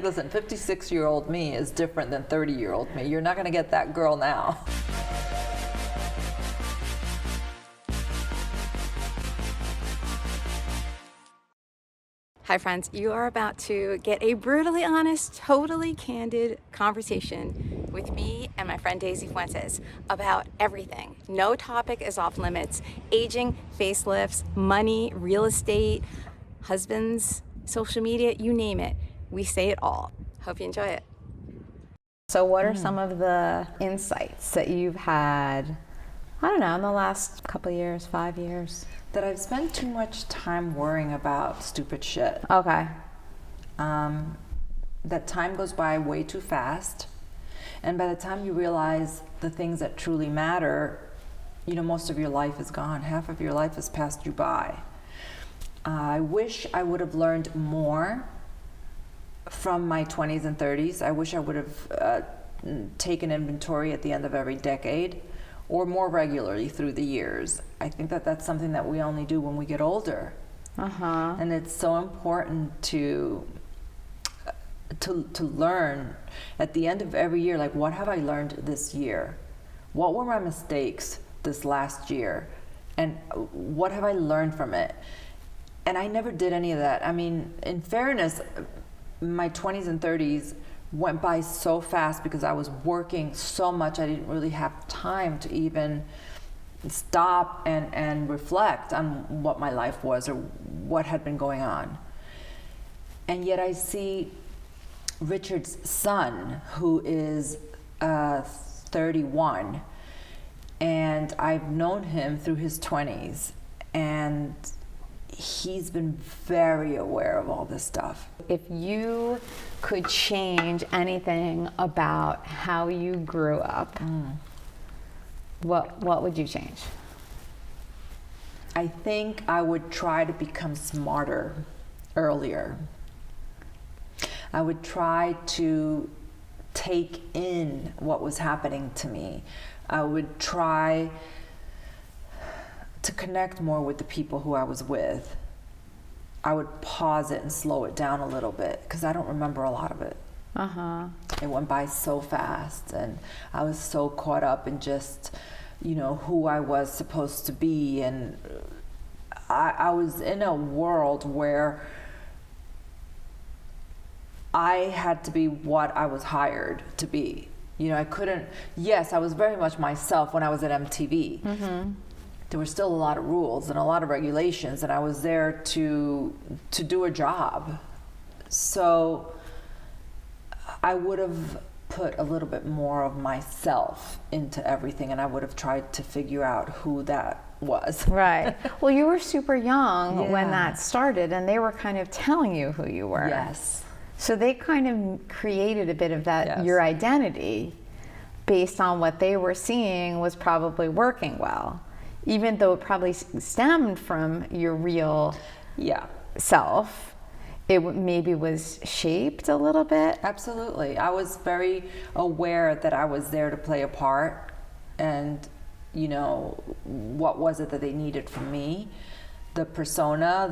listen, 56-year-old me is different than 30-year-old me. You're not going to get that girl now. Hi friends, you are about to get a brutally honest, totally candid conversation with me and my friend Daisy Fuentes about everything. No topic is off limits. Aging, facelifts, money, real estate, husbands, social media, you name it. We say it all. Hope you enjoy it. So what are some of the insights that you've had, I don't know, in the last couple of years, 5 years? That I've spent too much time worrying about stupid shit. Okay. That time goes by way too fast. And by the time you realize the things that truly matter, you know, most of your life is gone. Half of your life has passed you by. I wish I would have learned more from my 20s and 30s. I wish I would have taken inventory at the end of every decade, or more regularly through the years. I think that that's something that we only do when we get older. And it's so important to learn at the end of every year, like, what have I learned this year? What were my mistakes this last year? And what have I learned from it? And I never did any of that. I mean, in fairness, my 20s and 30s went by so fast because I was working so much. I didn't really have time to even stop and reflect on what my life was or what had been going on. And yet I see Richard's son, who is 31, and I've known him through his 20s, and he's been very aware of all this stuff. If you could change anything about how you grew up, what would you change? I think I would try to become smarter earlier. I would try to take in what was happening to me. I would try to connect more with the people who I was with. I would pause it and slow it down a little bit because I don't remember a lot of it. It went by so fast, and I was so caught up in just, you know, who I was supposed to be, and I was in a world where I had to be what I was hired to be. You know, I couldn't, yes, I was very much myself when I was at MTV. There were still a lot of rules and a lot of regulations, and I was there to do a job. So I would have put a little bit more of myself into everything, and I would have tried to figure out who that was. Right. Well, you were super young when that started, and they were kind of telling you who you were. Yes. So they kind of created a bit of that, your identity, based on what they were seeing was probably working well, even though it probably stemmed from your real self. It maybe was shaped a little bit. Absolutely. I was very aware that I was there to play a part, and, you know, what was it that they needed from me? The persona,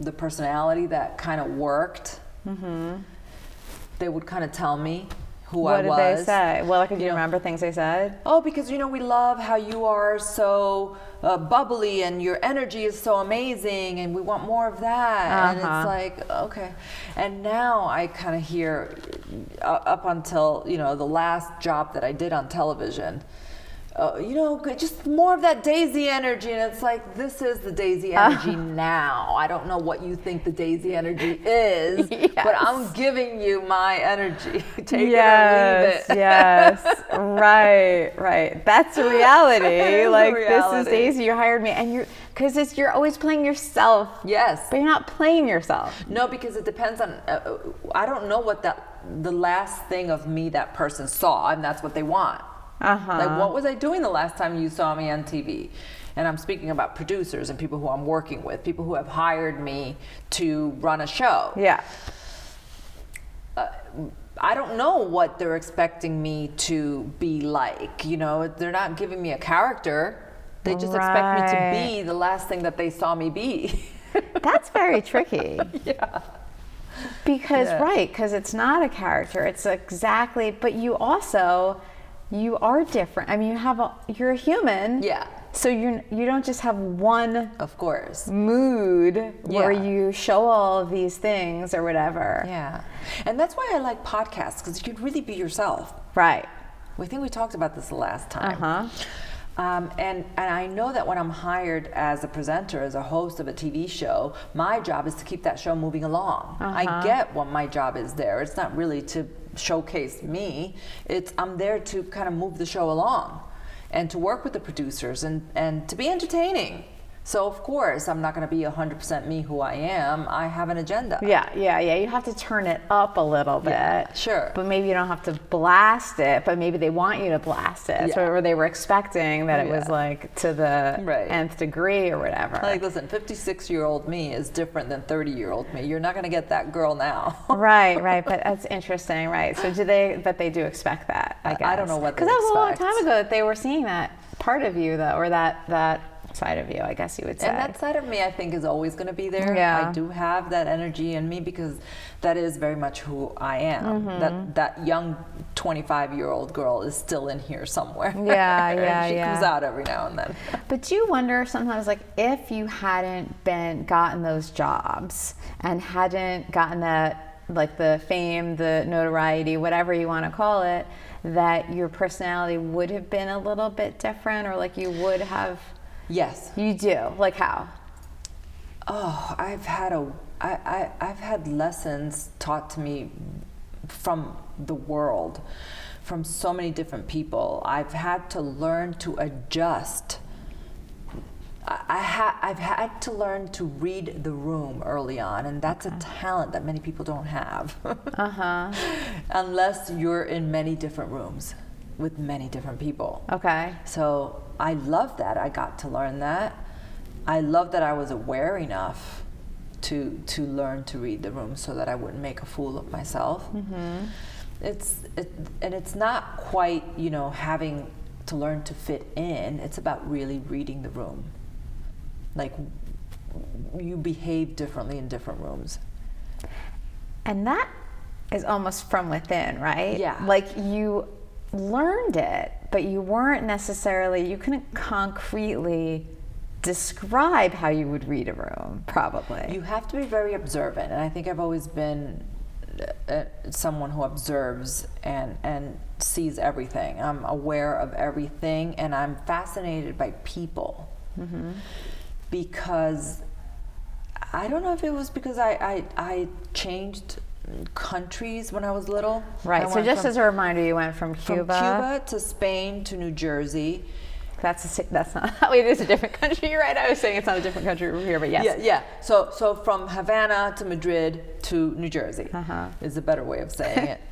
the personality that kind of worked. They would kind of tell me who I was. What did they say? Well, like, do you remember things they said? Oh, because, you know, we love how you are so bubbly, and your energy is so amazing, and we want more of that. And it's like, okay. And now I kind of hear, up until, you know, the last job that I did on television, you know, just more of that Daisy energy. And it's like, this is the Daisy energy now. I don't know what you think the Daisy energy is, but I'm giving you my energy. Take it or leave it. Yes, right. That's a reality. Like, this is Daisy, you hired me. And because you're always playing yourself. Yes. But you're not playing yourself. No, because it depends on, I don't know what the last thing of me that person saw, and that's what they want. Like, what was I doing the last time you saw me on TV? And I'm speaking about producers and people who I'm working with, people who have hired me to run a show. Yeah. I don't know what they're expecting me to be like. You know, they're not giving me a character. They just expect me to be the last thing that they saw me be. That's very tricky. Yeah. Because, right, because it's not a character. It's exactly, but you are different. I mean, you're a human. Yeah. So you don't just have one, of course, mood where you show all of these things or whatever. Yeah. And that's why I like podcasts, because you can really be yourself. Right. I think we talked about this the last time. And I know that when I'm hired as a presenter, as a host of a TV show, my job is to keep that show moving along. I get what my job is there. It's not really to showcase me. I'm there to kind of move the show along and to work with the producers and to be entertaining. So of course, I'm not going to be 100% me who I am. I have an agenda. Yeah. You have to turn it up a little bit. Yeah, sure. But maybe you don't have to blast it, but maybe they want you to blast it. So or they were expecting that it was like to the nth degree or whatever. Like, listen, 56-year-old me is different than 30-year-old me. You're not going to get that girl now. Right. But that's interesting, right? So but they do expect that, I guess. I don't know what they expect. Because that was a long time ago that they were seeing that part of you, though, or that side of you, I guess you would say. And that side of me, I think, is always going to be there. Yeah. I do have that energy in me because that is very much who I am. That young 25-year-old girl is still in here somewhere. Yeah. She comes out every now and then. But do you wonder sometimes, like, if you hadn't gotten those jobs and hadn't gotten that, like, the fame, the notoriety, whatever you want to call it, that your personality would have been a little bit different, or like you would have? Yes. You do? Like how? Oh, I've had lessons taught to me from the world, from so many different people. I've had to learn to adjust. I've had to learn to read the room early on, and that's a talent that many people don't have. Unless you're in many different rooms with many different people. Okay. So I love that I got to learn that. I love that I was aware enough to learn to read the room so that I wouldn't make a fool of myself. It's not quite, having to learn to fit in. It's about really reading the room. Like, you behave differently in different rooms. And that is almost from within, right? Yeah. Like, you learned it, but you couldn't concretely describe how you would read a room, probably. You have to be very observant, and I think I've always been someone who observes and sees everything. I'm aware of everything, and I'm fascinated by people. Because I don't know if it was because I changed countries when I was little. Right. So just as a reminder, you went from Cuba to Spain to New Jersey. That's not. Wait, it is a different country. You're right. I was saying it's not a different country over here, but yes. Yeah. So from Havana to Madrid to New Jersey is a better way of saying it.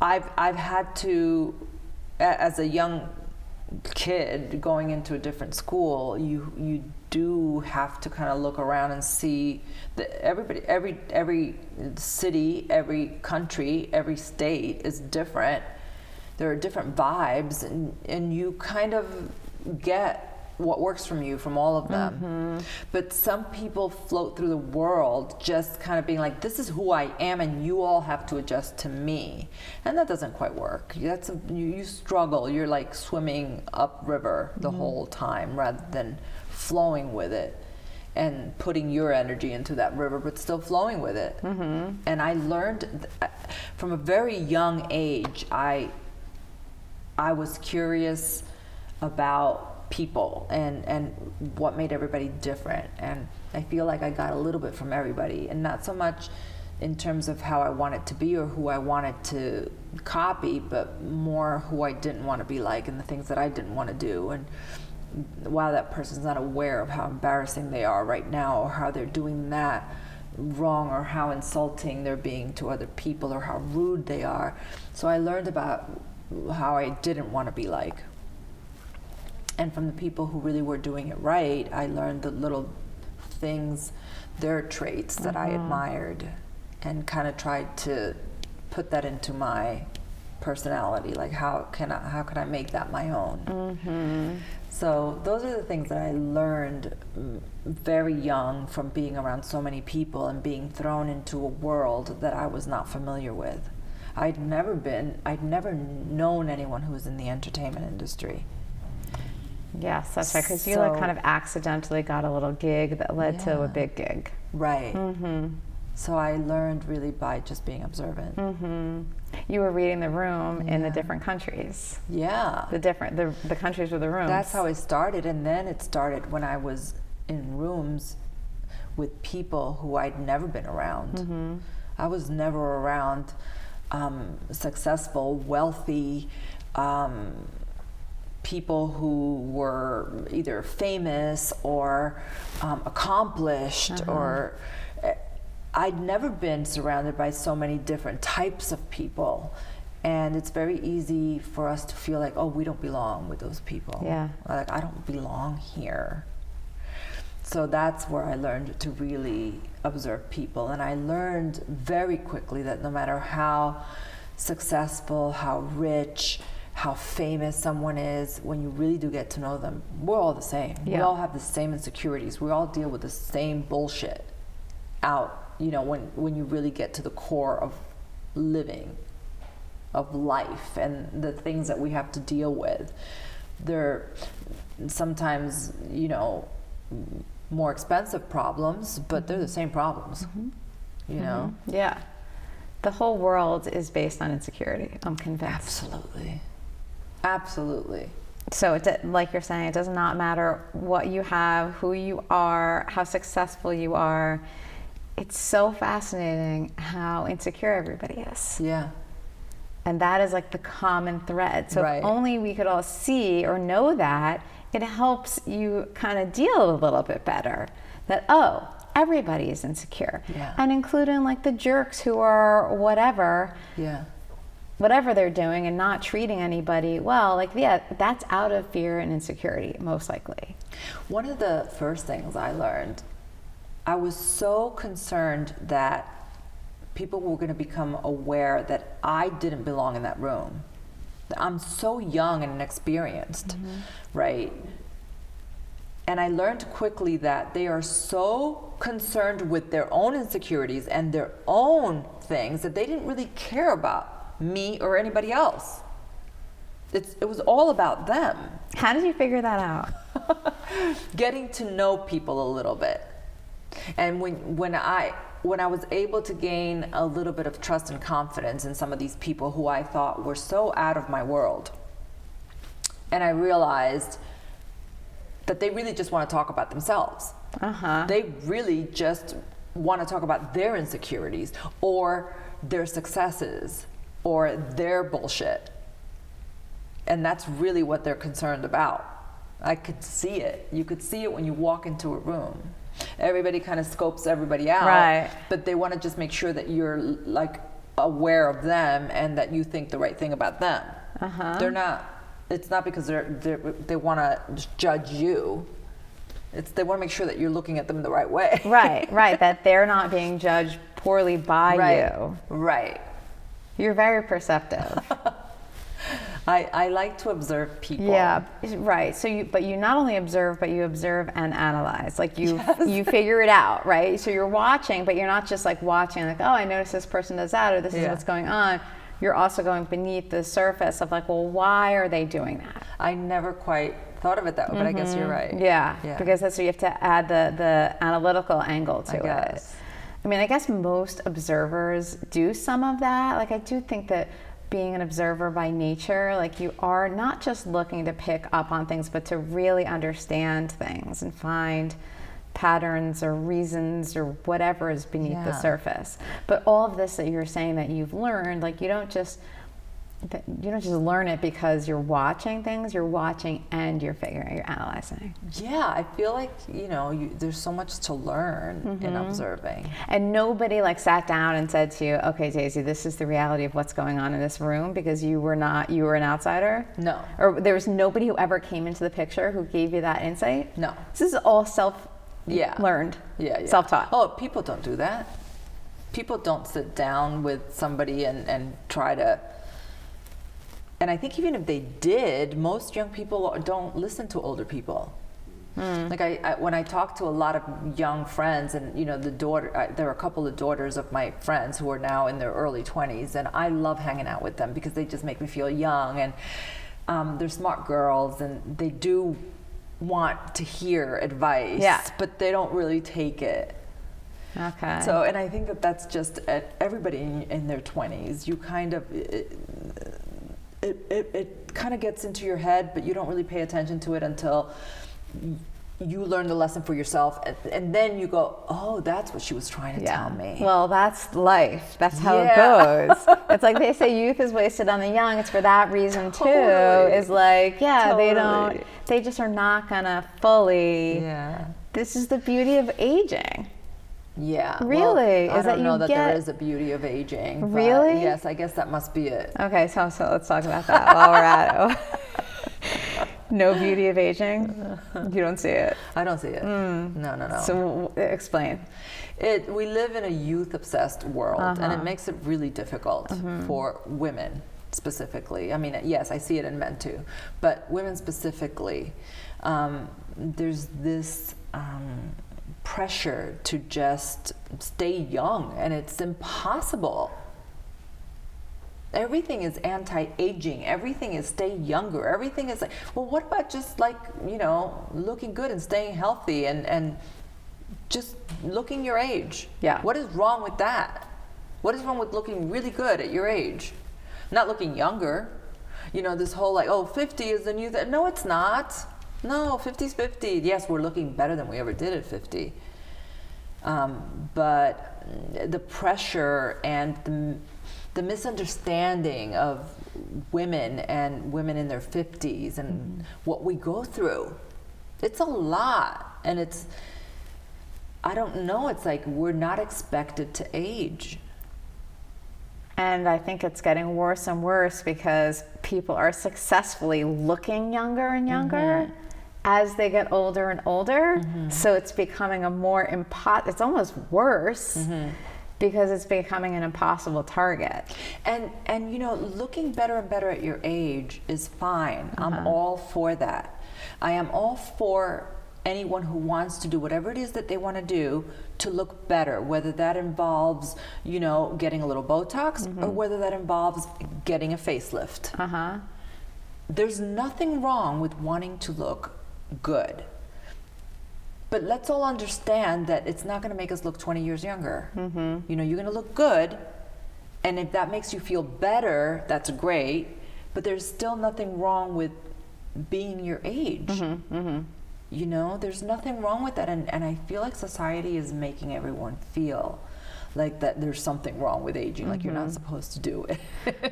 I've had to, as a young kid going into a different school, you do have to kind of look around and see that every city, every country, every state is different. There are different vibes, and you kind of get what works from all of them. But some people float through the world just kind of being like, this is who I am, and you all have to adjust to me. And that doesn't quite work. You struggle. You're like swimming upriver the whole time rather than flowing with it and putting your energy into that river, but still flowing with it. And I learned from a very young age, I was curious about people and what made everybody different, and I feel like I got a little bit from everybody, and not so much in terms of how I wanted to be or who I wanted to copy, but more who I didn't want to be like and the things that I didn't want to do. And while that person's not aware of how embarrassing they are right now, or how they're doing that wrong, or how insulting they're being to other people, or how rude they are. So I learned about how I didn't want to be like. And from the people who really were doing it right, I learned the little things, their traits that I admired, and kind of tried to put that into my personality. Like how can I make that my own? So those are the things that I learned very young from being around so many people and being thrown into a world that I was not familiar with. I'd never known anyone who was in the entertainment industry. Yes, that's right, because you like kind of accidentally got a little gig that led to a big gig. Right. So I learned really by just being observant. You were reading the room in the different countries. Yeah. The countries with the rooms. That's how it started, and then it started when I was in rooms with people who I'd never been around. I was never around successful, wealthy people who were either famous or accomplished, or I'd never been surrounded by so many different types of people. And it's very easy for us to feel like, oh, we don't belong with those people. Yeah. Like, I don't belong here. So that's where I learned to really observe people. And I learned very quickly that no matter how successful, how rich, how famous someone is, when you really do get to know them, we're all the same. We all have the same insecurities. We all deal with the same bullshit out, you know, when you really get to the core of living, of life, and the things that we have to deal with. They're sometimes, you know, more expensive problems, but they're the same problems, you know? Yeah. The whole world is based on insecurity, I'm convinced. Absolutely. Absolutely. So like you're saying, it does not matter what you have, who you are, how successful you are. It's so fascinating how insecure everybody is. Yeah. And that is like the common thread. So Right. if only we could all see or know that, it helps you kind of deal a little bit better. That, oh, everybody is insecure. Yeah. And including like the jerks who are whatever they're doing and not treating anybody well, like, yeah, that's out of fear and insecurity, most likely. One of the first things I learned, I was so concerned that people were going to become aware that I didn't belong in that room. I'm so young and inexperienced, right? And I learned quickly that they are so concerned with their own insecurities and their own things that they didn't really care about me or anybody else. It was all about them. How did you figure that out? Getting to know people a little bit. And when I was able to gain a little bit of trust and confidence in some of these people who I thought were so out of my world, and I realized that they really just want to talk about themselves. They really just want to talk about their insecurities or their successes or their bullshit. And that's really what they're concerned about. I could see it. You could see it when you walk into a room. Everybody kind of scopes everybody out, right? But they want to just make sure that you're like aware of them and that you think the right thing about them. They're not. It's not because they want to judge you. They want to make sure that you're looking at them the right way. Right. That they're not being judged poorly by you. Right. You're very perceptive. I like to observe people. Yeah, right. So you not only observe, but you observe and analyze. Like you figure it out, right? So you're watching, but you're not just like watching like, oh, I noticed this person does that, or this is what's going on. You're also going beneath the surface of like, well, why are they doing that? I never quite thought of it that way, but I guess you're right. Yeah, because that's where you have to add the analytical angle to it. I mean, I guess most observers do some of that. Like I do think that being an observer by nature, like you are not just looking to pick up on things, but to really understand things and find patterns or reasons or whatever is beneath the surface. But all of this that you're saying that you've learned, like you don't just learn it because you're watching things. You're watching and you're figuring, you're analyzing. Yeah, I feel like there's so much to learn in observing. And nobody like sat down and said to you, "Okay, Daisy, this is the reality of what's going on in this room," because you were an outsider. No. Or there was nobody who ever came into the picture who gave you that insight. No. This is all learned. Yeah. Self-taught. Oh, people don't do that. People don't sit down with somebody and try to And I think even if they did, most young people don't listen to older people. Like when I talk to a lot of young friends, and you know, there are a couple of daughters of my friends who are now in their early 20s, and I love hanging out with them because they just make me feel young, and they're smart girls, and they do want to hear advice, but they don't really take it. Okay. So, and I think that that's just everybody in their 20s. You kind of it kind of gets into your head, but you don't really pay attention to it until you learn the lesson for yourself, and then you go, oh, that's what she was trying to tell me. Well, that's life. That's how it goes. It's like they say youth is wasted on the young. It's for that reason too. Is like, they just are not gonna fully. Yeah. This is the beauty of aging. Yeah. Really? Well, I don't know that there is a beauty of aging. Really? Yes, I guess that must be it. Okay, so let's talk about that while we're at it. No beauty of aging? You don't see it? I don't see it. No. So explain. We live in a youth-obsessed world, and it makes it really difficult for women specifically. I mean, yes, I see it in men too, but women specifically, there's this pressure to just stay young, and it's impossible. Everything is anti-aging. Everything is stay younger. Everything is like, well, what about just like, you know, looking good and staying healthy and just looking your age? Yeah. What is wrong with that? What is wrong with looking really good at your age? Not looking younger. You know, this whole like, oh, 50 is the new thing. No, it's not. No, 50's 50. Yes, we're looking better than we ever did at 50. But the pressure and the misunderstanding of women and women in their 50s and what we go through, it's a lot. And it's, I don't know, it's like we're not expected to age. And I think it's getting worse and worse because people are successfully looking younger and younger as they get older and older. So it's becoming a more it's almost worse. Because it's becoming an impossible target. And you know, looking better and better at your age is fine. I'm all for that. I am all for anyone who wants to do whatever it is that they want to do to look better, whether that involves, you know, getting a little Botox or whether that involves getting a facelift. There's nothing wrong with wanting to look good. But let's all understand that it's not going to make us look 20 years younger. You know, you're going to look good, and if that makes you feel better, that's great. But there's still nothing wrong with being your age. You know, there's nothing wrong with that, and I feel like society is making everyone feel like that there's something wrong with aging, like you're not supposed to do it.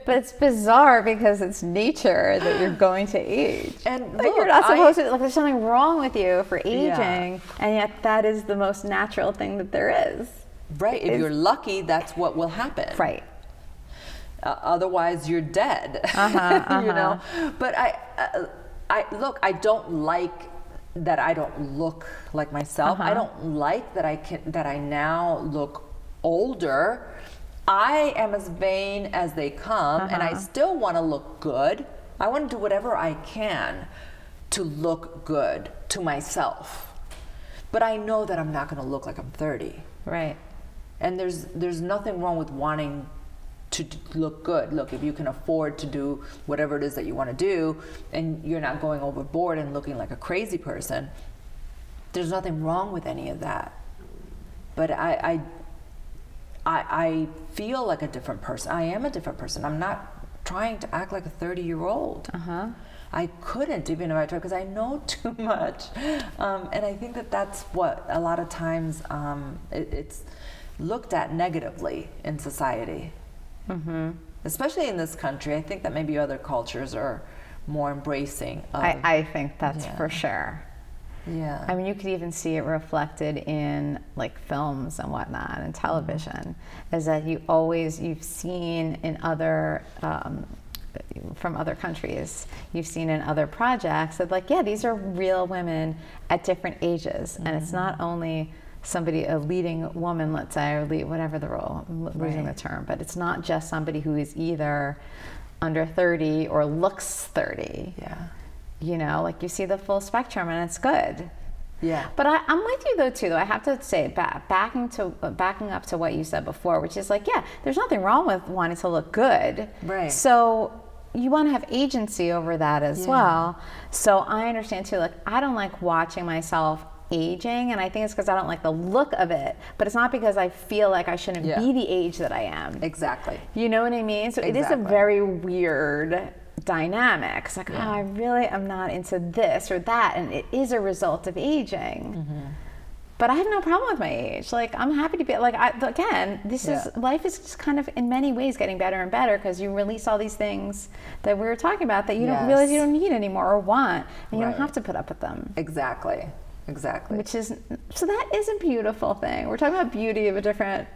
But it's bizarre because it's nature that you're going to age. And like look, you're not supposed to, like there's something wrong with you for aging, and yet that is the most natural thing that there is. Right, if you're lucky, that's what will happen. Right. Otherwise, you're dead, you know? But I look, I don't like that I don't look like myself. I don't like that I now look older. I am as vain as they come, and I still want to look good. I want to do whatever I can to look good to myself. But I know that I'm not going to look like I'm 30. Right. And there's nothing wrong with wanting to look good. Look, if you can afford to do whatever it is that you want to do, and you're not going overboard and looking like a crazy person, there's nothing wrong with any of that. But I feel like a different person. I am a different person. I'm not trying to act like a 30-year-old. I couldn't, even if I tried, because I know too much. And I think that that's what a lot of times it's looked at negatively in society. Especially in this country. I think that maybe other cultures are more embracing of, I think that's for sure. Yeah. I mean, you could even see it reflected in like films and whatnot and television, is that you've seen in other, from other countries, you've seen in other projects that like, yeah, these are real women at different ages. And it's not only somebody, a leading woman, let's say, or whatever the role, I'm losing the term, but it's not just somebody who is either under 30 or looks 30. Yeah. You know, like you see the full spectrum and it's good. Yeah. But I'm with you though too. Though I have to say, backing up to what you said before, which is like, yeah, there's nothing wrong with wanting to look good. Right. So you want to have agency over that as well. So I understand too. Like I don't like watching myself aging, and I think it's because I don't like the look of it. But it's not because I feel like I shouldn't be the age that I am. Exactly. You know what I mean? So it is a very weird dynamic. It's like, oh, I really am not into this or that, and it is a result of aging. But I have no problem with my age. Like I'm happy to be like, this is life is just kind of in many ways getting better and better because you release all these things that we were talking about that you don't realize you don't need anymore or want, and you don't have to put up with them. Exactly. Which is, so that is a beautiful thing. We're talking about beauty of a different,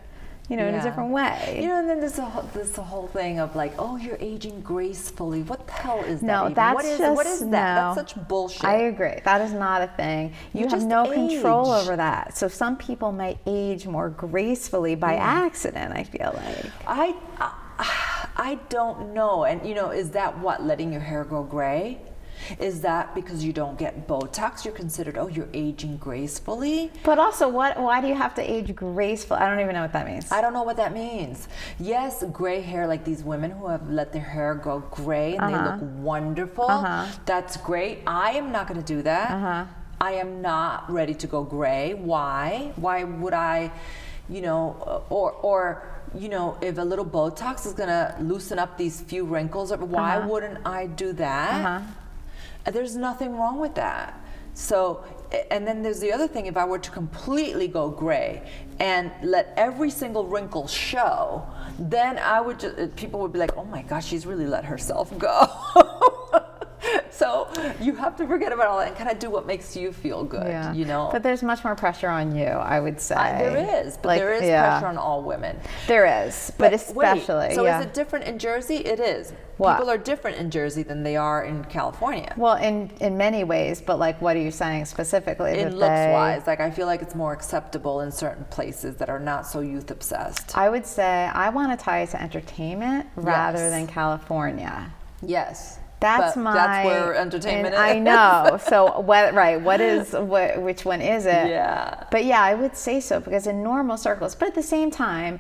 in a different way. And then there's the whole thing of like, oh, you're aging gracefully. What the hell is that? No, even? that's what is just, that? no. That's such bullshit. I agree. That is not a thing. You have no control over that. So some people may age more gracefully by accident, I feel like. I don't know. And is that what, letting your hair grow gray? Is that because you don't get Botox, you're considered, oh, you're aging gracefully? But also, why do you have to age gracefully? I don't even know what that means. I don't know what that means. Yes, gray hair, like these women who have let their hair go gray and they look wonderful. That's great. I am not going to do that. I am not ready to go gray. Why? Why would I, if a little Botox is going to loosen up these few wrinkles, why wouldn't I do that? There's nothing wrong with that. So, and then there's the other thing, if I were to completely go gray and let every single wrinkle show, then people would be like, oh my gosh, she's really let herself go. So you have to forget about all that and kind of do what makes you feel good, But there's much more pressure on you, I would say. There is, but there is pressure on all women. There is, but especially. Wait, so is it different in Jersey? It is. What? People are different in Jersey than they are in California. Well, in many ways, but like, what are you saying specifically? In looks-wise, like I feel like it's more acceptable in certain places that are not so youth-obsessed. I would say I want to tie it to entertainment rather than California. Yes. That's where entertainment is. I know. So which one is it? Yeah. But yeah, I would say so because in normal circles, but at the same time,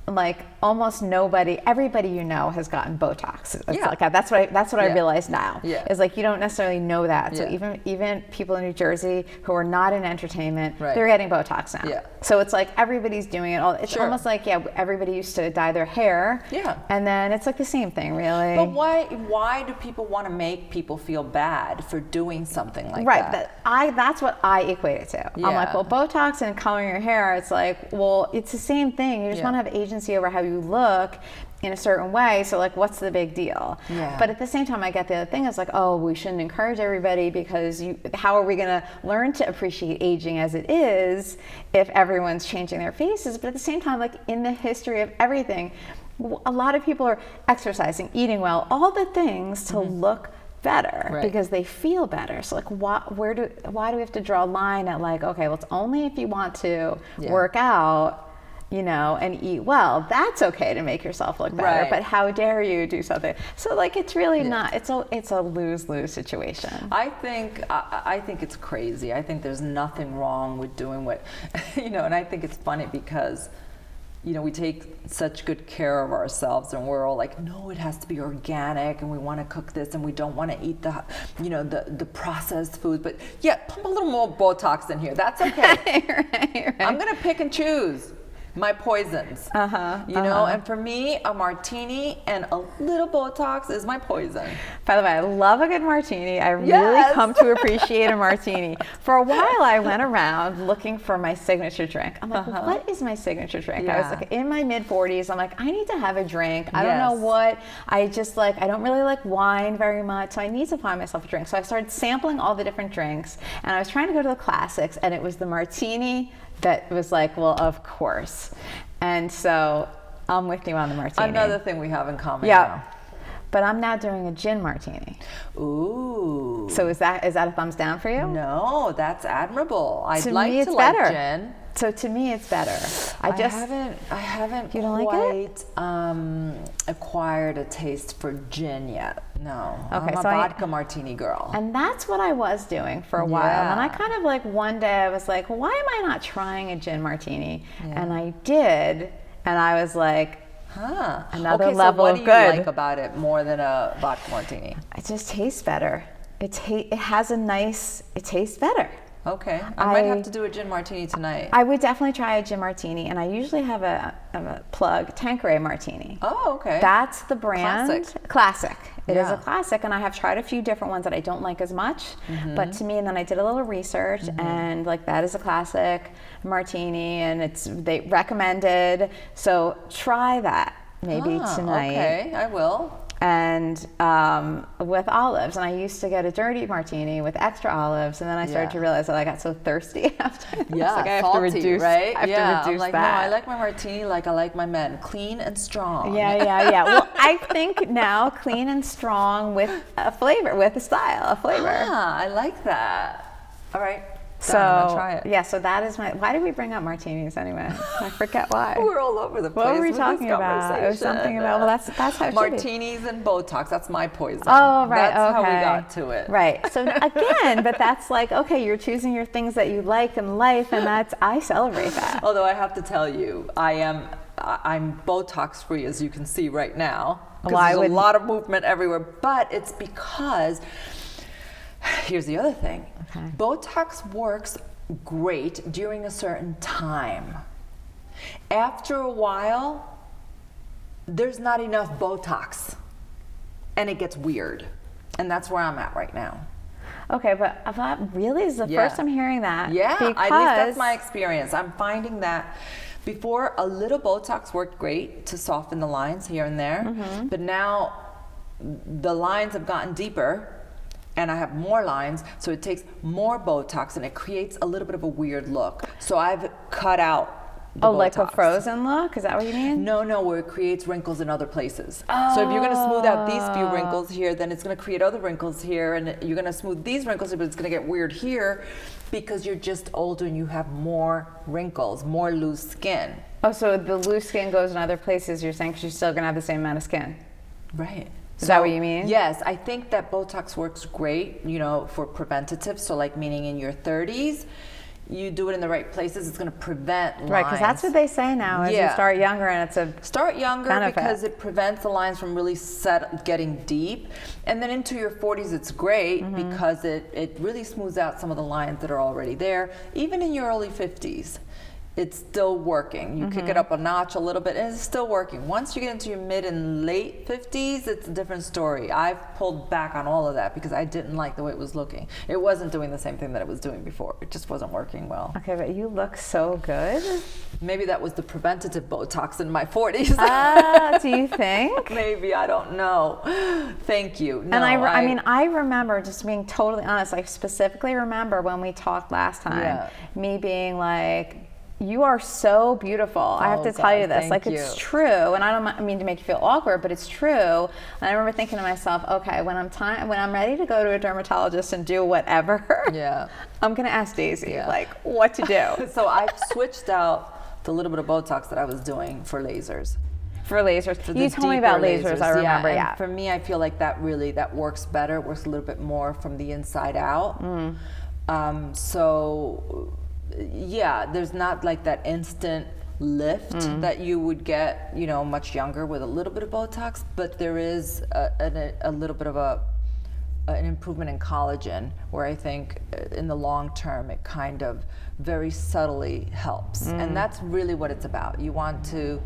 like almost everybody has gotten Botox. It's like that's what I realize now. Yeah. Is like you don't necessarily know that. So even people in New Jersey who are not in entertainment, they're getting Botox now. Yeah. So it's like everybody's doing it. It's almost like everybody used to dye their hair. Yeah. And then it's like the same thing, really. But why do people want to make people feel bad for doing something like that? Right. That's what I equate it to. Yeah. I'm like, well, Botox and coloring your hair, it's like, well, it's the same thing. You just want to have agency over how you look in a certain way. So like, what's the big deal? Yeah. But at the same time, I get the other thing is like, oh, we shouldn't encourage everybody because how are we going to learn to appreciate aging as it is if everyone's changing their faces? But at the same time, like in the history of everything, a lot of people are exercising, eating well, all the things to look better because they feel better. So like, why do we have to draw a line at like, okay, well, it's only if you want to work out, and eat well, that's okay to make yourself look better. But how dare you do something? So like, it's really not. It's a lose-lose situation. I think it's crazy. I think there's nothing wrong with doing what, and I think it's funny because, we take such good care of ourselves, and we're all like, no, it has to be organic, and we want to cook this, and we don't want to eat the processed foods. But pump a little more Botox in here. That's okay. right. I'm gonna pick and choose my poisons, and for me, a martini and a little Botox is my poison. By the way, I love a good martini. I really come to appreciate a martini. For a while, I went around looking for my signature drink. I'm like, well, what is my signature drink? I was like in my mid-40s. I'm like, I need to have a drink. I don't know what. I don't really like wine very much, so I need to find myself a drink. So I started sampling all the different drinks, and I was trying to go to the classics, and it was the martini that was like, well, of course. And so I'm with you on the martini. Another thing we have in common now. But I'm now doing a gin martini. Ooh. So is that a thumbs down for you? No, that's admirable. I'd To like me, it's to better. like gin. So to me, it's better. I haven't You don't quite acquired a taste for gin yet. No, Okay, I'm a so vodka martini girl. And that's what I was doing for a while. And I kind of like one day I was like, why am I not trying a gin martini? Yeah. And I did, and I was like, another okay, level so of what good. do you like about it more than a vodka martini? It just tastes better. It tastes better. Okay, I might have to do a gin martini tonight. I would definitely try a gin martini, and I usually have a plug Tanqueray martini. Oh, okay. That's the brand. Classic. It is Yeah. a classic, and I have tried a few different ones that I don't like as much. But to me, and then I did a little research, and like that is a classic martini, and they recommended. So try that maybe tonight. Okay, I will. And with olives, and I used to get a dirty martini with extra olives, and then I started to realize that I got so thirsty after. Yeah, like, I have salty, to reduce, right? I have to I'm reduce like, that. no, I like my martini like I like my men, clean and strong. Yeah. Well, I think now clean and strong with a flavor, with a style, a flavor. I like that. All right. So I'm gonna try it. yeah, so that is why did we bring up martinis anyway? I forget why. We're all over the place. What were we with talking this about? It was something about, well, that's how it should be. martinis and Botox. That's my poison. Oh, right. That's how okay. we got to it. Right. So again, but that's like, okay, you're choosing your things that you like in life, and I celebrate that. Although I have to tell you, I'm Botox free, as you can see right now. Because there's a lot of movement everywhere. But it's because, here's the other thing. Okay. Botox works great during a certain time. After a while, there's not enough Botox, and it gets weird. And that's where I'm at right now. Okay, but that really is the first I'm hearing that. Yeah, because at least that's my experience. I'm finding that before, a little Botox worked great to soften the lines here and there, but now the lines have gotten deeper, and I have more lines, so it takes more Botox, and it creates a little bit of a weird look. So I've cut out the Botox. Like a frozen look? Is that what you mean? No, where it creates wrinkles in other places. So if you're going to smooth out these few wrinkles here, then it's going to create other wrinkles here, and you're going to smooth these wrinkles here, but it's going to get weird here because you're just older and you have more wrinkles, more loose skin. Oh, so the loose skin goes in other places, you're saying, because you're still going to have the same amount of skin. Right. Is that what you mean? Yes, I think that Botox works great, for preventative. So like meaning in your 30s, you do it in the right places, it's going to prevent lines. Right, because that's what they say now, is you start younger, and it's a Start younger benefit. because it prevents the lines from really getting deep. And then into your 40s, it's great because it really smooths out some of the lines that are already there. Even in your early 50s, it's still working. You kick it up a notch a little bit, and it's still working. Once you get into your mid and late 50s, it's a different story. I've pulled back on all of that because I didn't like the way it was looking. It wasn't doing the same thing that it was doing before. It just wasn't working well. Okay, but you look so good. Maybe that was the preventative Botox in my 40s. Do you think? Maybe, I don't know. Thank you. No, And I remember, just being totally honest, I specifically remember when we talked last time, me being like, you are so beautiful. I have to tell you this. Like, it's true. And I don't mean to make you feel awkward, but it's true. And I remember thinking to myself, okay, when I'm ready to go to a dermatologist and do whatever, I'm going to ask Daisy, like, what to do. So I switched out the little bit of Botox that I was doing for lasers. For lasers. You told me about lasers, I remember, and for me, I feel like that works better. It works a little bit more from the inside out. There's not like that instant lift that you would get, much younger with a little bit of Botox, but there is a little bit of an improvement in collagen, where I think in the long term it kind of very subtly helps. And that's really what it's about. You want to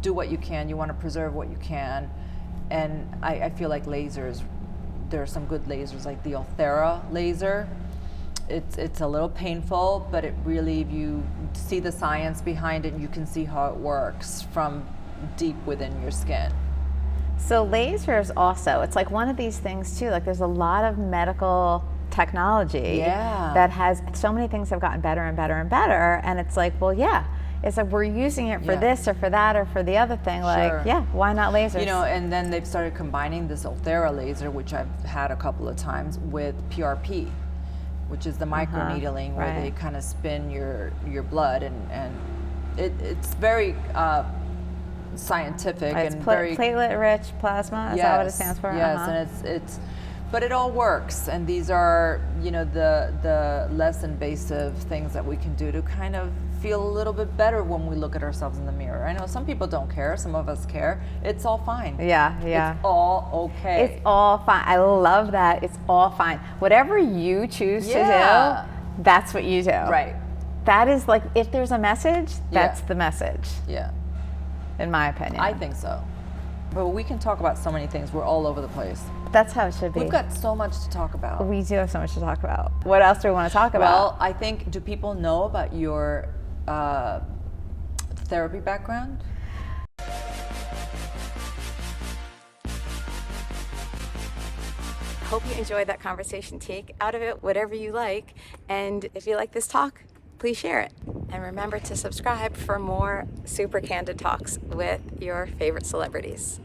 do what you can, you want to preserve what you can, and I feel like lasers, there are some good lasers, like the Ulthera laser. It's a little painful, but it really, if you see the science behind it, you can see how it works from deep within your skin. So lasers also, it's like one of these things too, like there's a lot of medical technology that has, so many things have gotten better and better and better, and it's like, well, it's like we're using it for Yeah. this or for that or for the other thing. Like, Sure. yeah, why not lasers? You know, and then they've started combining this Ulthera laser, which I've had a couple of times, with PRP, which is the microneedling, where they right. kind of spin your blood, and it's very scientific It's and very platelet-rich plasma. Is that what it stands for? Yes, and it's, but it all works, and these are, you know, the less invasive things that we can do to kind of feel a little bit better when we look at ourselves in the mirror. I know some people don't care, some of us care. It's all fine. Yeah, yeah. It's all okay. It's all fine. I love that. It's all fine. Whatever you choose to do, that's what you do. Right. That is like, if there's a message, that's Yeah. the message, Yeah. in my opinion. I think so. But we can talk about so many things. We're all over the place. That's how it should be. We've got so much to talk about. We do have so much to talk about. What else do we want to talk about? Well, I think, do people know about your therapy background? Hope you enjoyed that conversation. Take out of it whatever you like. And if you like this talk, please share it. And remember to subscribe for more super candid talks with your favorite celebrities.